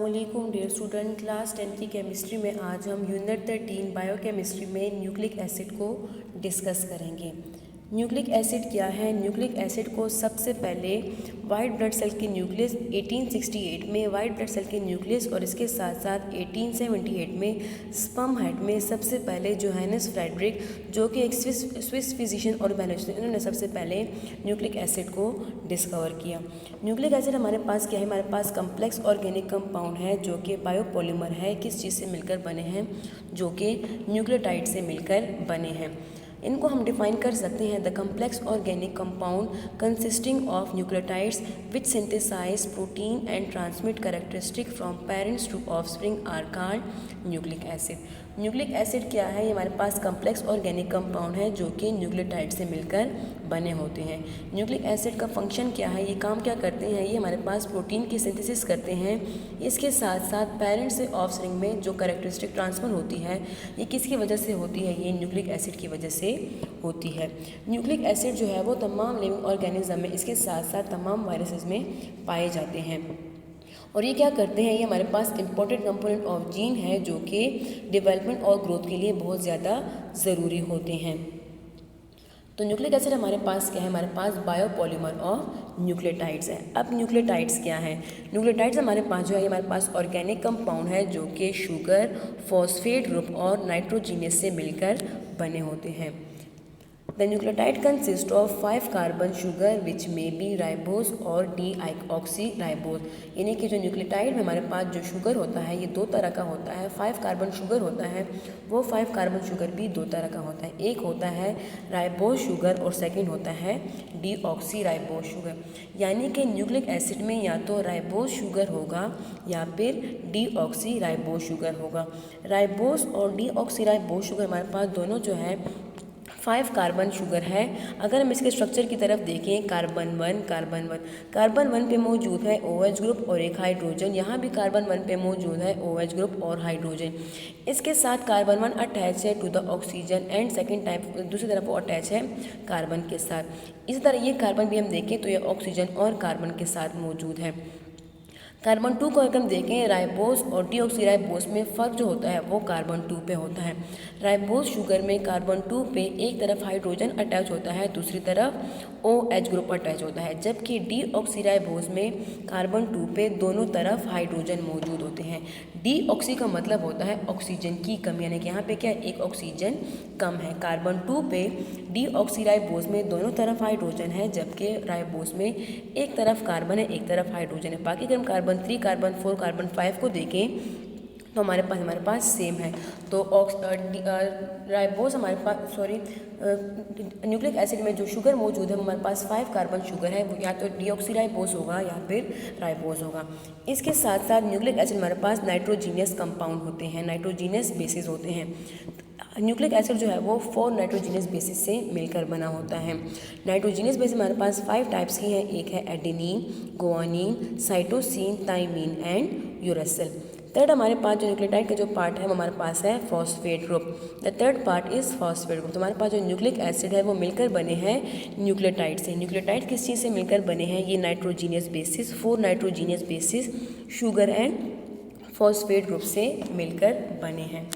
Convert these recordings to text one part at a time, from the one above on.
अस्सलामुअलैकुम dear student, class 10 की chemistry में आज हम यूनिट 13 बायोकेमिस्ट्री में न्यूक्लिक एसिड को डिस्कस करेंगे। न्यूक्लिक एसिड क्या है? न्यूक्लिक एसिड को सबसे पहले वाइट ब्लड सेल के न्यूक्लियस 1868 में वाइट ब्लड सेल के न्यूक्लियस और इसके साथ साथ 1878 में स्पर्म हेड में सबसे पहले जोहानस फ्रेडरिक, जो कि एक स्विस फिजिशियन और बायोलॉजिस्ट थे, इन्होंने सबसे पहले न्यूक्लिक एसिड को डिस्कवर किया। न्यूक्लिक एसिड हमारे पास क्या है? हमारे पास कम्प्लेक्स ऑर्गेनिक कंपाउंड है जो कि बायोपॉलीमर है। किस चीज़ से मिलकर बने हैं? जो कि न्यूक्लियोटाइड से मिलकर बने हैं। इनको हम डिफाइन कर सकते हैं, the complex organic compound consisting of nucleotides which synthesize protein and transmit characteristic from parents to offspring are called nucleic acid. Nucleic acid क्या है? ये हमारे पास कम्प्लेक्स ऑर्गेनिक कंपाउंड है जो कि न्यूक्लियोटाइड से मिलकर बने होते हैं। न्यूक्लिक एसिड का फंक्शन क्या है? ये काम क्या करते हैं? ये हमारे पास प्रोटीन की सिंथेसिस करते हैं। इसके साथ साथ पेरेंट्स से ऑफस्प्रिंग में जो कैरेक्टरिस्टिक ट्रांसफर होती है, ये किसकी वजह से होती है? ये न्यूक्लिक एसिड की वजह से होती है। न्यूक्लिक एसिड जो है वो तमाम लिविंग ऑर्गेनिज्म में, इसके साथ साथ तमाम वायरसेस में पाए जाते हैं। और ये क्या करते हैं? ये हमारे पास इंपॉर्टेंट कंपोनेंट ऑफ जीन है जो कि डेवलपमेंट और ग्रोथ के लिए बहुत ज़्यादा ज़रूरी होते हैं। तो न्यूक्लिक एसिड हमारे पास क्या है? हमारे पास बायोपॉलीमर और न्यूक्लियोटाइड्स है। अब न्यूक्लियोटाइड्स क्या है? न्यूक्लियोटाइड्स हमारे पास जो है, हमारे पास ऑर्गेनिक कंपाउंड है जो कि शुगर, फॉस्फेट ग्रुप और नाइट्रोजीनियस से मिलकर बने होते हैं। The nucleotide consists of 5 carbon sugar which may be ribose और deoxyribose। यानी कि जो न्यूक्लियोटाइड में हमारे पास जो शुगर होता है ये दो तरह का होता है। 5 कार्बन शुगर होता है, वो 5 कार्बन शुगर भी दो तरह का होता है। एक होता है राइबोज शुगर और सेकंड होता है डीऑक्सीराइबोज शुगर। यानी कि न्यूक्लिक एसिड में या तो राइबोज शुगर होगा या फिर डीऑक्सीराइबोज शुगर होगा। राइबोज और डीऑक्सीराइबोज शुगर हमारे पास दोनों जो है 5 कार्बन शुगर है। अगर हम इसके स्ट्रक्चर की तरफ देखें, कार्बन वन पे मौजूद है OH ग्रुप और एक हाइड्रोजन। यहाँ भी कार्बन 1 पे मौजूद है OH ग्रुप और हाइड्रोजन। इसके साथ कार्बन 1 अटैच है to the oxygen and second type दूसरी तरफ वो अटैच है कार्बन के साथ। इसी तरह ये कार्बन भी हम देखें तो ये ऑक्सीजन और कार्बन के साथ मौजूद है। कार्बन 2 को अगर हम देखें, राइबोस और डीऑक्सीराइबोस में फ़र्क जो होता है वो कार्बन 2 पे होता है। राइबोस शुगर में कार्बन 2 पे एक तरफ हाइड्रोजन अटैच होता है, दूसरी तरफ OH ग्रुप अटैच होता है, जबकि डीऑक्सीराइबोस में कार्बन 2 पे दोनों तरफ हाइड्रोजन मौजूद होते हैं। डीऑक्सी का मतलब होता है ऑक्सीजन की कमी, यानी कि यहाँ पे क्या एक ऑक्सीजन कम है। कार्बन 2 पे डीऑक्सीराइबोस में दोनों तरफ हाइड्रोजन है, जबकि राइबोस में एक तरफ कार्बन है एक तरफ हाइड्रोजन है। बाकी अगर हम कार्बन 3, कार्बन 4, कार्बन 5 को देखें तो हमारे पास सेम है। तो राइबोस हमारे पास न्यूक्लिक एसिड में जो शुगर मौजूद है वो हमारे पास 5 कार्बन शुगर है, वो या तो डीऑक्सीराइबोस होगा या फिर राइबोस होगा। इसके साथ साथ न्यूक्लिक एसिड हमारे पास नाइट्रोजीनियस कंपाउंड होते हैं, नाइट्रोजीनियस बेसिस होते हैं। न्यूक्लिक एसिड जो है वो 4 नाइट्रोजीनियस बेसिस से मिलकर बना होता है। नाइट्रोजीनियस बेसिस हमारे पास 5 टाइप्स की हैं। एक है adenine, guanine, cytosine, thymine and uracil. Third हमारे पास जो न्यूक्लियोटाइड का जो पार्ट है वो हमारे पास है phosphate group. The third part is phosphate group. तो हमारे पास जो न्यूक्लिक एसिड है वो मिलकर बने हैं न्यूक्लियोटाइड से। न्यूक्लियोटाइड किस चीज़ से मिलकर बने हैं? ये nitrogenous basis, 4 nitrogenous basis sugar and phosphate group से मिलकर बने हैं।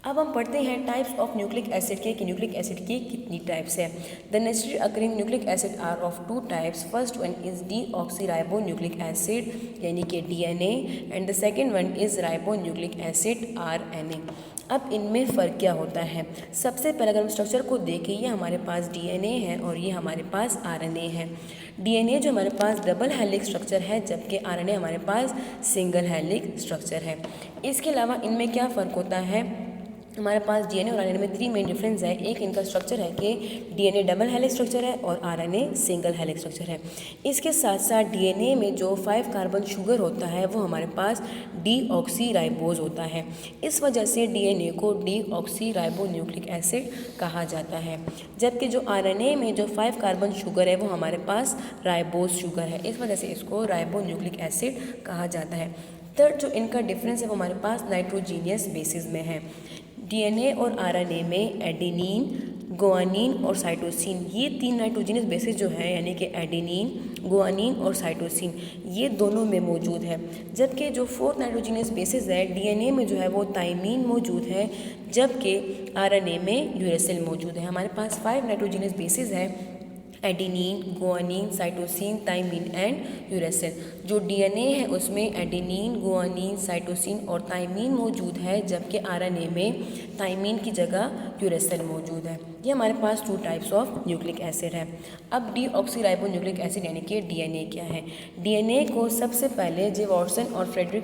अब हम पढ़ते हैं टाइप्स ऑफ न्यूक्लिक एसिड के, कि न्यूक्लिक एसिड की कितनी टाइप्स है। The naturally occurring nucleic acid are of 2 types. First one is deoxyribo nucleic acid यानी कि DNA and the second one is ribo nucleic acid RNA। अब इनमें फ़र्क क्या होता है? सबसे पहले अगर हम स्ट्रक्चर को देखें, ये हमारे पास DNA है और ये हमारे पास RNA है। DNA जो हमारे पास डबल हेलिक्स स्ट्रक्चर है, जबकि RNA हमारे पास सिंगल हेलिक्स स्ट्रक्चर है। इसके अलावा इनमें क्या फ़र्क होता है? हमारे पास DNA और RNA में 3 मेन डिफरेंस है। एक इनका स्ट्रक्चर है कि DNA डबल हेलिक्स स्ट्रक्चर है और RNA सिंगल हेलिक्स स्ट्रक्चर है। इसके साथ साथ DNA में जो 5 कार्बन शुगर होता है वो हमारे पास डीऑक्सीराइबोज होता है। इस वजह से DNA को डीऑक्सीराइबो न्यूक्लिक एसिड कहा जाता है, जबकि जो RNA में जो 5 कार्बन शुगर है वो हमारे पास राइबोज शुगर है, इस वजह से इसको राइबो न्यूक्लिक एसिड कहा जाता है। थर्ड जो इनका डिफरेंस है वो हमारे पास नाइट्रोजीनियस बेसिस में है। DNA और RNA में एडेनिन, गुआनिन और साइटोसिन, ये 3 नाइट्रोजीनियस बेसिस जो है, यानी कि एडेनिन, गुआनिन और साइटोसिन, ये दोनों में मौजूद है। जबकि जो फोर्थ नाइट्रोजीनियस बेसिस है डीएनए में जो है वो थाइमीन मौजूद है, जबकि आरएनए में यूरेसिल मौजूद है। हमारे पास 5 नाइट्रोजीनियस बेसिस है, adenine, guanine, cytosine, thymine and uracil. जो डीएनए है उसमें एडेनिन, गुआनिन, साइटोसिन और थाइमीन मौजूद है, जबकि आरएनए में थाइमीन की जगह यूरेसिल मौजूद है। ये हमारे पास 2 टाइप्स ऑफ न्यूक्लिक एसिड है। अब डीऑक्सीराइबोन्यूक्लिक एसिड यानी कि डीएनए क्या है? डीएनए को सबसे पहले जे वॉटसन और फ्रेडरिक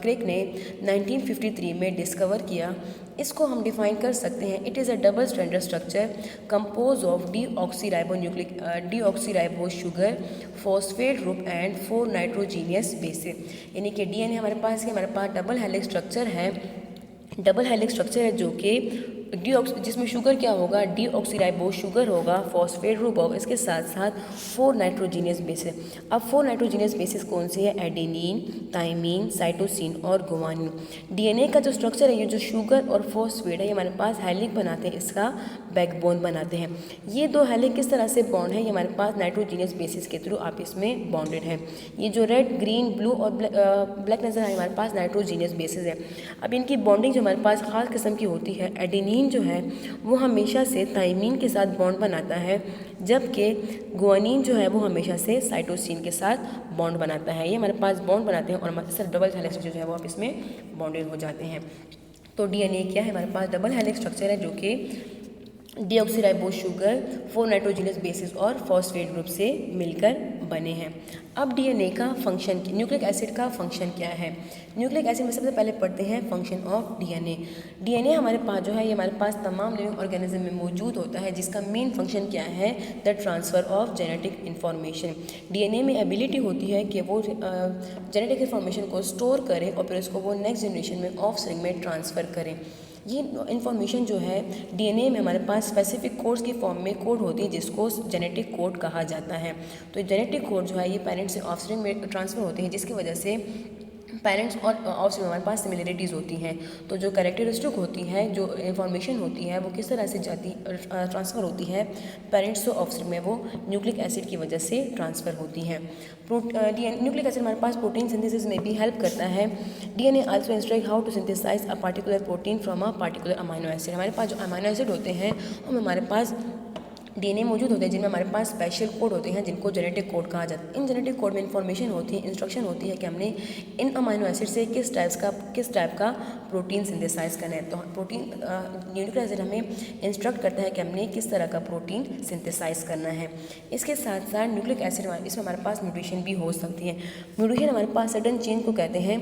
क्रिक ने 1953 में डिस्कवर किया। इसको हम डिफाइन कर सकते हैं, it is a double stranded structure compose of deoxyribo sugar, phosphate group and 4 nitrogenous basis. यानी कि डीएनए हमारे पास डबल हेलिक्स स्ट्रक्चर है। डबल हेलिक्स स्ट्रक्चर है जो कि जिसमें शुगर क्या होगा, डीऑक्सीराइबो शुगर होगा, फॉस्फेट ग्रुप होगा, इसके साथ साथ 4 नाइट्रोजीनियस बेसिस। अब 4 नाइट्रोजीनियस बेसिस कौन से है? एडेनिन, थाइमीन, साइटोसिन और गुआनिन। डीएनए का जो स्ट्रक्चर है, ये जो शुगर और फॉस्फेट है, ये हमारे पास हेलिक बनाते हैं, इसका बैकबोन बनाते हैं। ये 2 हेलिक किस तरह से बॉन्ड है? ये हमारे पास नाइट्रोजीनियस बेसिस के थ्रू आप इसमें बॉन्डेड है। ये जो रेड, ग्रीन, ब्लू और ब्लैक नजर आए हमारे पास नाइट्रोजीनियस बेसिस है। अब इनकी बॉन्डिंग जो हमारे पास खास किस्म की होती है, एडेनिन जो है वो हमेशा से थाइमीन के साथ बॉन्ड बनाता है, जबकि गुआनिन जो है वो हमेशा से साइटोसिन के साथ बॉन्ड बनाता है। ये हमारे पास बॉन्ड बनाते हैं और हमारे साथ डबल हेलिक्स स्ट्रक्चर जो है वो आप इसमें बॉन्डेड हो जाते हैं। तो डीएनए क्या है? हमारे पास डबल हेलिक्स स्ट्रक्चर है जो कि डीऑक्सीराइबो शुगर, 4 नाइट्रोजीनियस बेसिस और फॉस्फेट ग्रुप से मिलकर बने हैं। अब डीएनए का फंक्शन, न्यूक्लिक एसिड का फंक्शन क्या है? न्यूक्लिक एसिड में सबसे पहले पढ़ते हैं फंक्शन ऑफ डीएनए। डीएनए हमारे पास जो है ये हमारे पास तमाम लिविंग ऑर्गेनिज्म में मौजूद होता है, जिसका मेन फंक्शन क्या है? The transfer of genetic information. DNA में एबिलिटी होती है कि वो जेनेटिक इन्फॉर्मेशन को स्टोर करे और फिर उसको वो नेक्स्ट जनरेशन में ऑफस्प्रिंग में ट्रांसफ़र करें। ये इन्फॉर्मेशन जो है डीएनए में हमारे पास स्पेसिफिक कोड्स की फॉर्म में कोड होती है, जिसको जेनेटिक कोड कहा जाता है। तो जेनेटिक कोड जो है ये पेरेंट्स से ऑफस्प्रिंग में ट्रांसफ़र होते हैं, जिसकी वजह से पेरेंट्स और ऑफस्प्रिंग हमारे पास सिमिलरिटीज़ होती हैं। तो जो कैरेक्टरिस्टिक होती है, जो इन्फॉर्मेशन होती है, वो किस तरह से ट्रांसफ़र होती है पेरेंट्स से ऑफस्प्रिंग में, वो न्यूक्लिक एसिड की वजह से ट्रांसफ़र होती हैं। न्यूक्लिक एसिड हमारे पास प्रोटीन सिंथेसिस में भी हेल्प करता है। DNA also instruct how to synthesize a particular protein from a particular amino acid. हमारे पास जो अमाइनो एसिड होते हैं उनमें हमारे पास डीएनए मौजूद होते हैं, जिनमें हमारे पास स्पेशल कोड होते हैं, जिनको जेनेटिक कोड कहा जाता है। इन जेनेटिक कोड में इंफॉर्मेशन होती है, इंस्ट्रक्शन होती है कि हमने इन अमाइनो एसिड से किस टाइप का प्रोटीन सिंथेसाइज करना है। तो प्रोटीन न्यूक्लिक एसिड हमें इंस्ट्रक्ट करता है कि हमने किस तरह का प्रोटीन सिंथेसाइज करना है। इसके साथ साथ न्यूक्लिक एसिड इसमें हमारे पास म्यूटेशन भी हो सकती है। म्यूटेशन हमारे पास सडन चेंज को कहते हैं।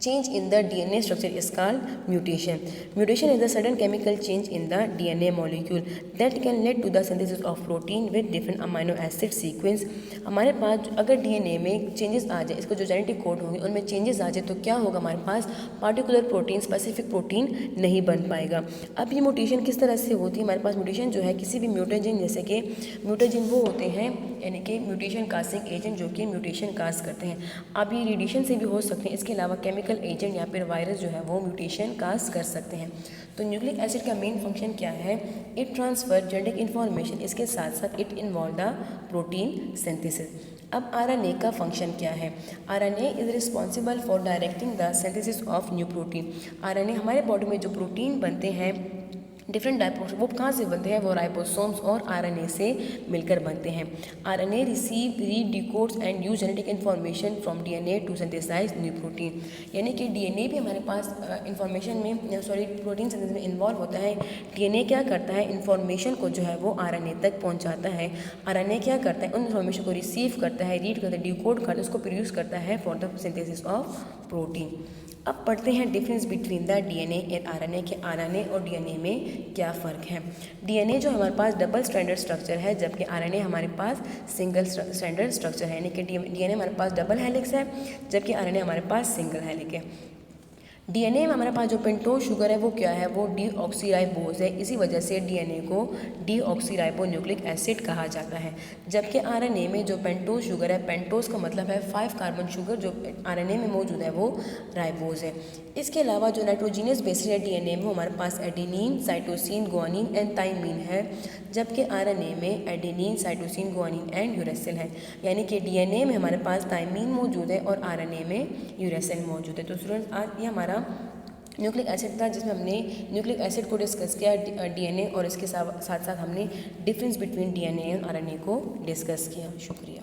Change in the DNA structure is called mutation. Mutation is a sudden chemical change in the DNA molecule that can lead to the synthesis of protein with different amino acid sequence. हमारे पास अगर DNA में changes आ जाए, इसको जो genetic code होंगे उनमें changes आ जाए, तो क्या होगा? हमारे पास पार्टिकुलर प्रोटीन, स्पेसिफिक प्रोटीन नहीं बन पाएगा। अब ये म्यूटेशन किस तरह से होती है? हमारे पास म्यूटेशन जो है किसी भी म्यूटेजन, जैसे कि म्यूटेजन वो होते हैं यानी कि म्यूटेशन कास्टिंग एजेंट जो कि म्यूटेशन कास्ट करते हैं। अब ये रेडिएशन से भी हो सकते हैं, इसके अलावा केमिकल एजेंट या फिर वायरस जो है वो म्यूटेशन कास्ट कर सकते हैं। तो न्यूक्लिक एसिड का मेन फंक्शन क्या है? इट ट्रांसफर जेनेटिक इन्फॉर्मेशन, इसके साथ साथ it involve the protein synthesis. अब आरएनए का फंक्शन क्या है? RNA is responsible for directing the synthesis of new protein. RNA हमारे बॉडी में जो प्रोटीन बनते हैं डिफरेंट टाइप ऑफ, वो कहाँ से बनते हैं? वो राइबोसोम्स और आरएनए से मिलकर बनते हैं। RNA receive, read, decodes and use genetic information from DNA to synthesize new protein. यानी कि डीएनए भी हमारे पास प्रोटीन सिंथेसिस में इन्वॉल्व होता है। डीएनए क्या करता है? इन्फॉर्मेशन को जो है वो आरएनए तक पहुँचाता है। आरएनए क्या करता है? उन इन्फॉर्मेशन को रिसीव करता है, रीड करता है, डिकोड करता है, उसको प्रोड्यूस करता है for the synthesis of protein. अब पढ़ते हैं difference between the DNA and RNA के आरएनए और डीएनए में क्या फ़र्क है। डीएनए जो हमारे पास डबल स्ट्रैंडेड स्ट्रक्चर है, जबकि आरएनए हमारे पास सिंगल स्ट्रैंडेड स्ट्रक्चर है। यानी कि डीएनए हमारे पास डबल हेलिक्स है, जबकि आरएनए हमारे पास सिंगल हेलिक्स है। डीएनए में हमारे पास जो पेंटोज शुगर है वो क्या है, वो डीऑक्सीराइबोज है। इसी वजह से डीएनए को डीऑक्सीराइबोन्यूक्लिक एसिड कहा जाता है। जबकि आरएनए में जो पेंटोज शुगर है, पेंटोज का मतलब है 5 कार्बन शुगर, जो आरएनए में मौजूद है वो राइबोज है। इसके अलावा जो नाइट्रोजीनियस बेसिस है डीएनए में, हमारे पास adenine, cytosine, guanine and thymine है। जबकि आरएनए में adenine, cytosine, guanine and uracil है। यानी कि डीएनए में हमारे पास थाइमिन मौजूद है और आरएनए में यूरेसिल मौजूद है। तो स्टूडेंट्स, आज ये हमारा न्यूक्लिक एसिड था, जिसमें हमने न्यूक्लिक एसिड को डिस्कस किया, डीएनए, और इसके साथ साथ हमने डिफरेंस बिटवीन डीएनए और आरएनए को डिस्कस किया। शुक्रिया।